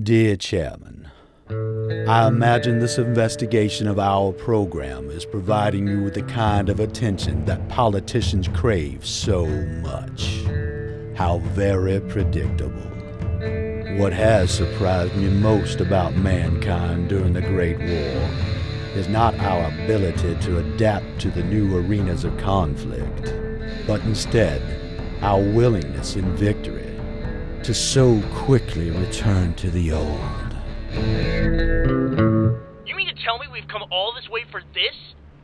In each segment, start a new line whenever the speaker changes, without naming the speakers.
Dear Chairman, I imagine this investigation of our program is providing you with the kind of attention that politicians crave so much. How very predictable. What has surprised me most about mankind during the Great War is not our ability to adapt to the new arenas of conflict, but instead our willingness in victory to so quickly return to the old.
You mean to tell me we've come all this way for this?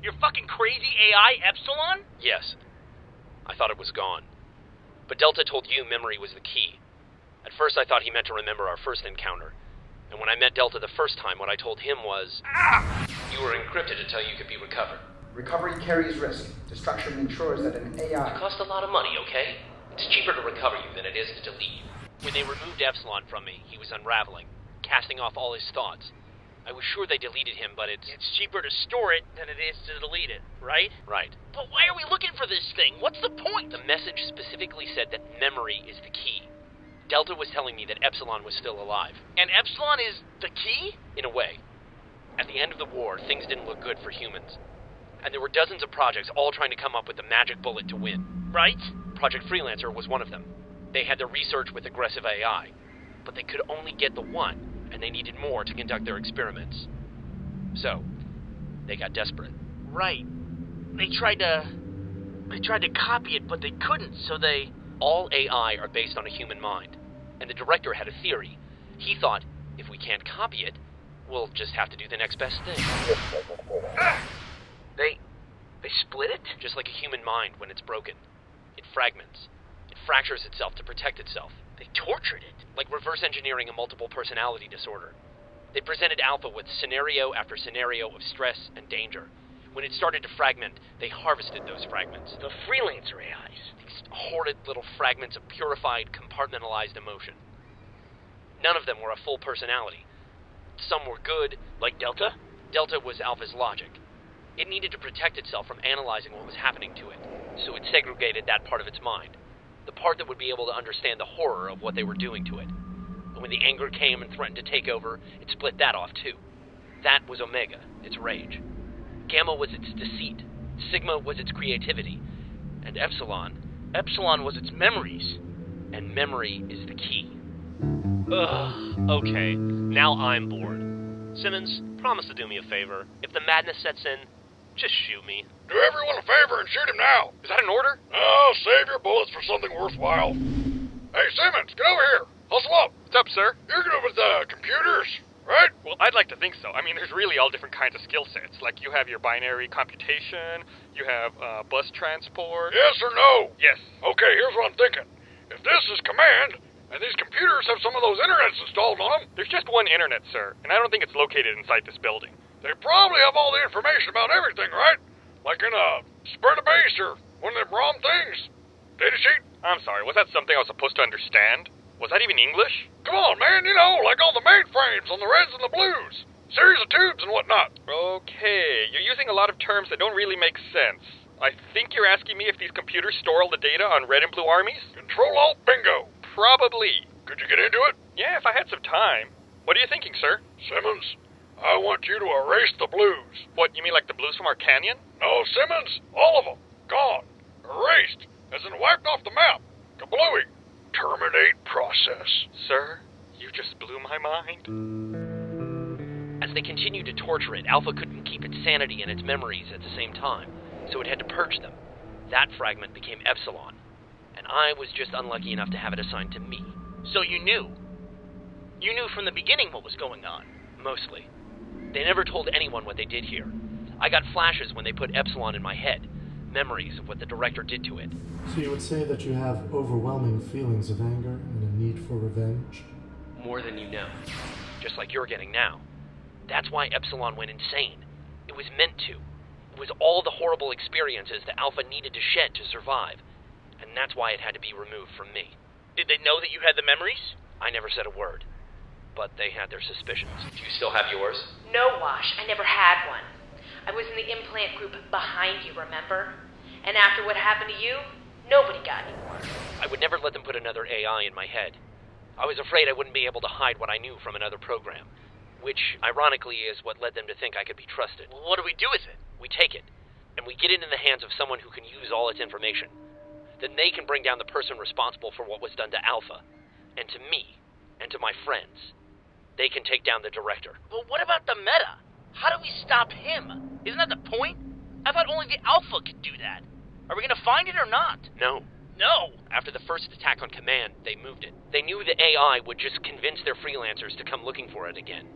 Your fucking crazy AI Epsilon?
Yes. I thought it was gone. But Delta told you memory was the key. At first I thought he meant to remember our first encounter. And when I met Delta the first time, what I told him was... You were encrypted until you could be recovered.
Recovery carries risk. Destruction ensures that an AI...
It cost a lot of money, okay? It's cheaper to recover you than it is to delete you. When they removed Epsilon from me, he was unraveling, casting off all his thoughts. I was sure they deleted him, but it's
cheaper to store it than it is to delete it, right?
Right.
But why are we looking for this thing? What's the point?
The message specifically said that memory is the key. Delta was telling me that Epsilon was still alive.
And Epsilon is the key?
In a way. At the end of the war, things didn't look good for humans. And there were dozens of projects all trying to come up with the magic bullet to win.
Right?
Project Freelancer was one of them. They had their research with aggressive AI, but they could only get the one, and they needed more to conduct their experiments. So, they got desperate.
Right. They tried to copy it, but they couldn't, so they...
All AI are based on a human mind, and the director had a theory. He thought, if we can't copy it, we'll just have to do the next best thing.
They split it?
Just like a human mind when it's broken. It fragments. It fractures itself to protect itself.
They tortured it.
Like reverse engineering a multiple personality disorder. They presented Alpha with scenario after scenario of stress and danger. When it started to fragment, they harvested those fragments.
The Freelancer AIs.
These horrid little fragments of purified, compartmentalized emotion. None of them were a full personality. Some were good.
Like Delta?
Delta was Alpha's logic. It needed to protect itself from analyzing what was happening to it, so it segregated that part of its mind. The part that would be able to understand the horror of what they were doing to it. And when the anger came and threatened to take over, it split that off too. That was Omega, its rage. Gamma was its deceit. Sigma was its creativity. And Epsilon
was its memories.
And memory is the key.
Ugh, okay. Now I'm bored. Simmons, promise to do me a favor. If the madness sets in, just shoot me.
Do everyone a favor and shoot him now.
Is that an order?
Oh, save your bullets for something worthwhile. Hey, Simmons, get over here. Hustle up.
What's up, sir?
You're good with computers, right?
Well, I'd like to think so. I mean, there's really all different kinds of skill sets. Like, you have your binary computation, you have bus transport.
Yes or no?
Yes.
Okay, here's what I'm thinking. If this is command, and these computers have some of those internets installed on them...
There's just one internet, sir, and I don't think it's located inside this building.
They probably have all the information about everything, right? Like in a spread of base or one of them ROM things. Data sheet?
I'm sorry, was that something I was supposed to understand? Was that even English?
Come on, man, you know, like all the mainframes on the reds and the blues. Series of tubes and whatnot.
Okay, you're using a lot of terms that don't really make sense. I think you're asking me if these computers store all the data on red and blue armies?
Control-Alt-Bingo.
Probably.
Could you get into it?
Yeah, if I had some time. What are you thinking, sir?
Simmons, I want you to erase the blues.
What, you mean like the blues from our canyon?
No, Simmons, all of them. Gone. Erased. As in wiped off the map. Kablooey. Terminate process.
Sir, you just blew my mind.
As they continued to torture it, Alpha couldn't keep its sanity and its memories at the same time, so it had to purge them. That fragment became Epsilon, and I was just unlucky enough to have it assigned to me.
So you knew? You knew from the beginning what was going on?
Mostly. They never told anyone what they did here. I got flashes when they put Epsilon in my head, memories of what the director did to it.
So you would say that you have overwhelming feelings of anger and a need for revenge?
More than you know. Just like you're getting now. That's why Epsilon went insane. It was meant to. It was all the horrible experiences that Alpha needed to shed to survive. And that's why it had to be removed from me.
Did they know that you had the memories?
I never said a word. But they had their suspicions. Do you still have yours?
No, Wash. I never had one. I was in the implant group behind you, remember? And after what happened to you, nobody got any more.
I would never let them put another AI in my head. I was afraid I wouldn't be able to hide what I knew from another program, which, ironically, is what led them to think I could be trusted.
Well, what do we do with it?
We take it, and we get it in the hands of someone who can use all its information. Then they can bring down the person responsible for what was done to Alpha, and to me, and to my friends. They can take down the director.
But what about the Meta? How do we stop him? Isn't that the point? I thought only the Alpha could do that. Are we gonna find it or not?
No.
No!
After the first attack on Command, they moved it. They knew the AI would just convince their freelancers to come looking for it again.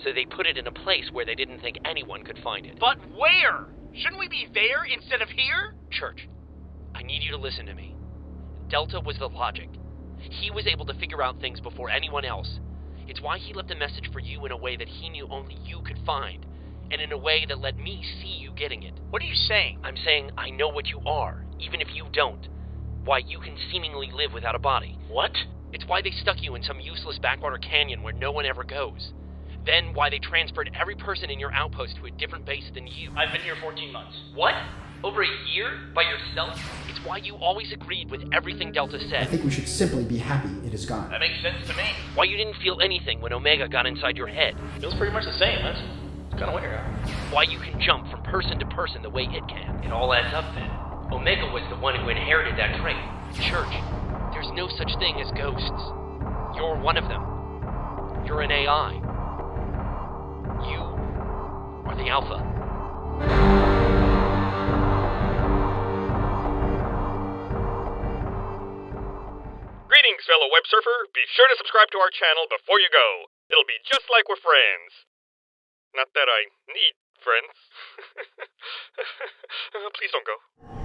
So they put it in a place where they didn't think anyone could find it.
But where? Shouldn't we be there instead of here?
Church, I need you to listen to me. Delta was the logic. He was able to figure out things before anyone else. It's why he left a message for you in a way that he knew only you could find, and in a way that let me see you getting it.
What are you saying?
I'm saying I know what you are, even if you don't. Why you can seemingly live without a body.
What?
It's why they stuck you in some useless backwater canyon where no one ever goes. Then why they transferred every person in your outpost to a different base than you.
I've been here 14 months.
What? Over a year? By yourself? It's why you always agreed with everything Delta
I
said.
think we should simply be happy it is gone.
That makes sense to me.
Why you didn't feel anything when Omega got inside your head.
Feels pretty much the same. That's kind of weird.
Why you can jump from person to person the way it can. It all adds up then. Omega was the one who inherited that trait. Church, there's no such thing as ghosts. You're one of them. You're an AI. You are the Alpha.
Greetings, fellow web surfer. Be sure to subscribe to our channel before you go. It'll be just like we're friends. Not that I need friends. Please don't go.